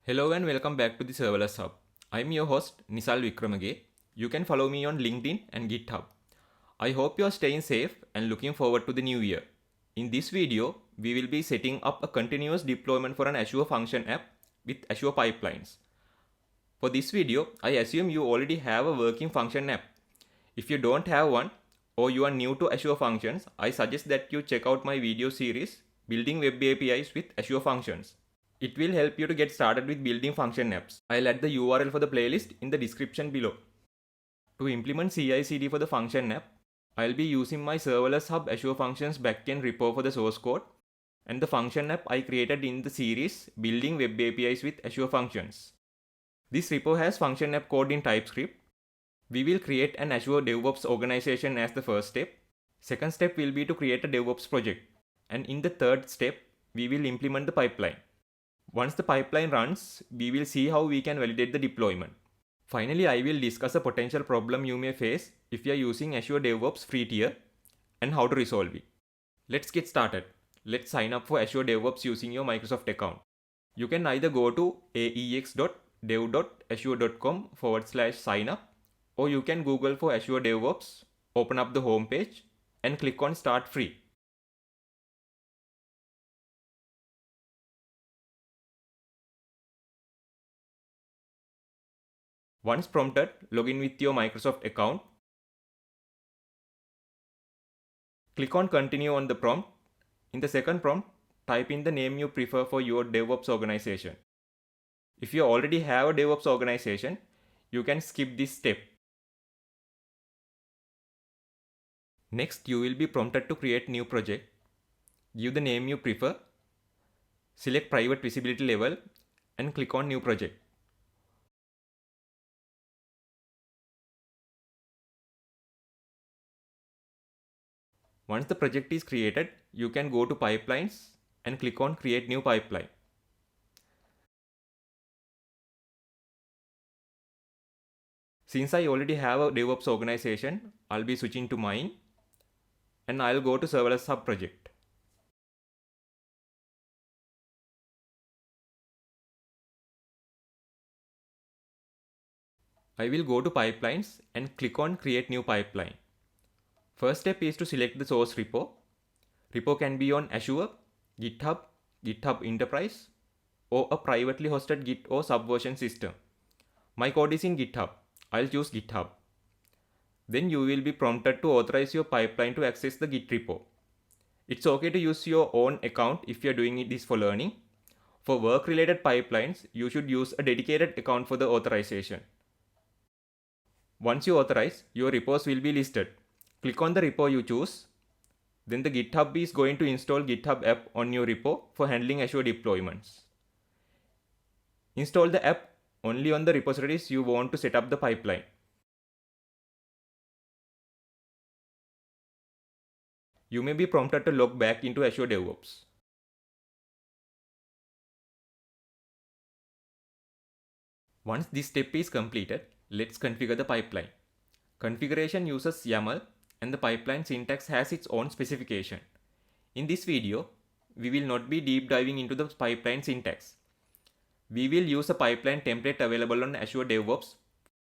Hello and welcome back to the Serverless Hub. I'm your host Nisal Wickramage. You can follow me on LinkedIn and GitHub. I hope you are staying safe and looking forward to the new year. In this video, we will be setting up a continuous deployment for an Azure Function app with Azure Pipelines. For this video, I assume you already have a working function app. If you don't have one or you are new to Azure Functions, I suggest that you check out my video series Building Web APIs with Azure Functions. It will help you to get started with building function apps. I'll add the URL for the playlist in the description below. To implement CI/CD for the function app, I'll be using my Serverless Hub Azure Functions backend repo for the source code and the function app I created in the series Building Web APIs with Azure Functions. This repo has function app code in TypeScript. We will create an Azure DevOps organization as the first step. Second step will be to create a DevOps project. And in the third step, we will implement the pipeline. Once the pipeline runs, we will see how we can validate the deployment. Finally, I will discuss a potential problem you may face if you are using Azure DevOps free tier and how to resolve it. Let's get started. Let's sign up for Azure DevOps using your Microsoft account. You can either go to aex.dev.azure.com/sign up, or you can Google for Azure DevOps, open up the home page and click on Start Free. Once prompted, log in with your Microsoft account. Click on Continue on the prompt. In the second prompt, type in the name you prefer for your DevOps organization. If you already have a DevOps organization, you can skip this step. Next, you will be prompted to create new project. Give the name you prefer. Select private visibility level and click on New Project. Once the project is created, you can go to Pipelines and click on Create New Pipeline. Since I already have a DevOps organization, I'll be switching to mine and I'll go to Serverless Hub project. I will go to Pipelines and click on Create New Pipeline. First step is to select the source repo. Repo can be on Azure, GitHub, GitHub Enterprise, or a privately hosted Git or Subversion system. My code is in GitHub. I'll choose GitHub. Then you will be prompted to authorize your pipeline to access the Git repo. It's okay to use your own account if you're doing this for learning. For work-related pipelines, you should use a dedicated account for the authorization. Once you authorize, your repos will be listed. Click on the repo you choose. Then the GitHub is going to install GitHub app on your repo for handling Azure deployments. Install the app only on the repositories you want to set up the pipeline. You may be prompted to log back into Azure DevOps. Once this step is completed, let's configure the pipeline. Configuration uses YAML and the pipeline syntax has its own specification. In this video, we will not be deep diving into the pipeline syntax. We will use a pipeline template available on Azure DevOps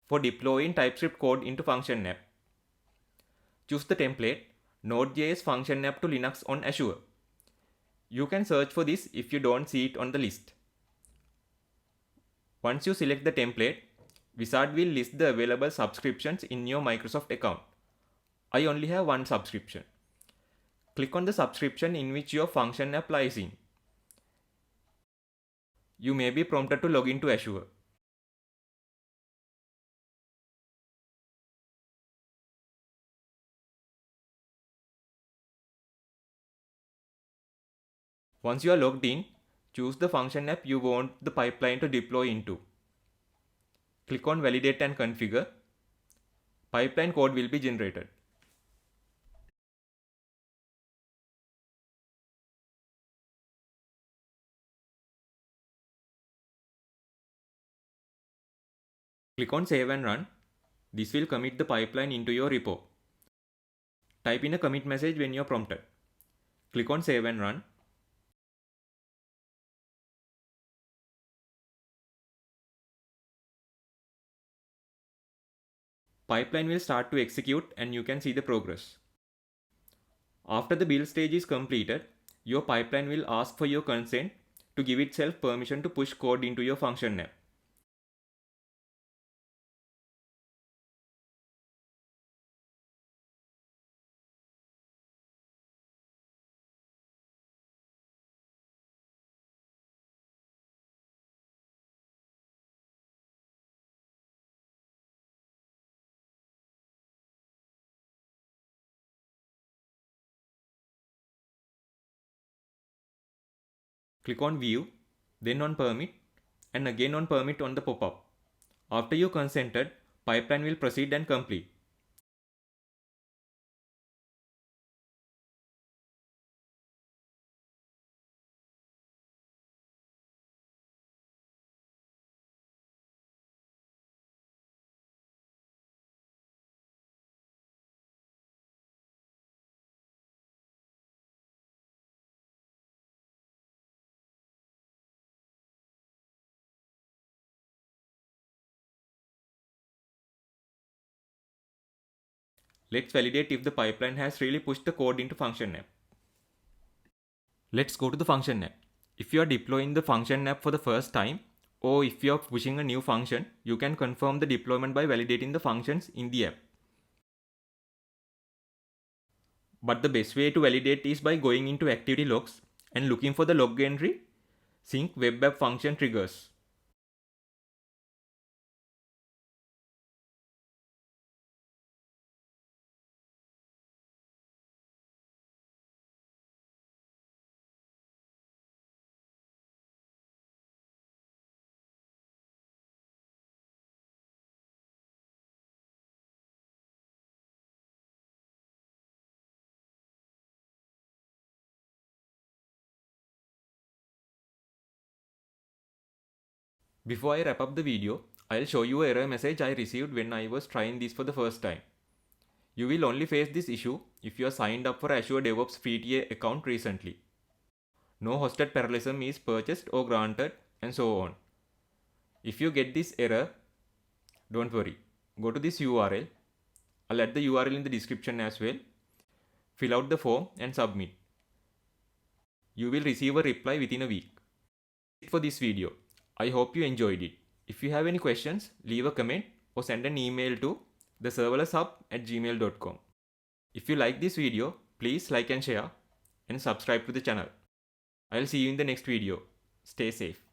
for deploying TypeScript code into function app. Choose the template Node.js function app to Linux on Azure. You can search for this if you don't see it on the list. Once you select the template, Wizard will list the available subscriptions in your Microsoft account. I only have one subscription. Click on the subscription in which your function app lies in. You may be prompted to log into Azure. Once you are logged in, choose the function app you want the pipeline to deploy into. Click on Validate and Configure. Pipeline code will be generated. Click on Save and Run. This will commit the pipeline into your repo. Type in a commit message when you are prompted. Click on Save and Run. pipeline will start to execute and you can see the progress. After the build stage is completed, your pipeline will ask for your consent to give itself permission to push code into your function app. Click on View, then on Permit, and again on Permit on the pop-up. After you consented, pipeline will proceed and complete. Let's validate if the pipeline has really pushed the code into function app. Let's go to the function app. If you are deploying the function app for the first time, or if you are pushing a new function, you can confirm the deployment by validating the functions in the app. But the best way to validate is by going into activity logs and looking for the log entry sync web app function triggers. Before I wrap up the video, I'll show you an error message I received when I was trying this for the first time. You will only face this issue if you are signed up for Azure DevOps free tier account recently. No hosted parallelism is purchased or granted, and so on. If you get this error, don't worry. Go to this URL. I'll add the URL in the description as well. Fill out the form and submit. You will receive a reply within a week. That's it for this video. I hope you enjoyed it. If you have any questions, leave a comment or send an email to theserverlesshub@gmail.com. If you like this video, please like and share and subscribe to the channel. I'll see you in the next video. Stay safe.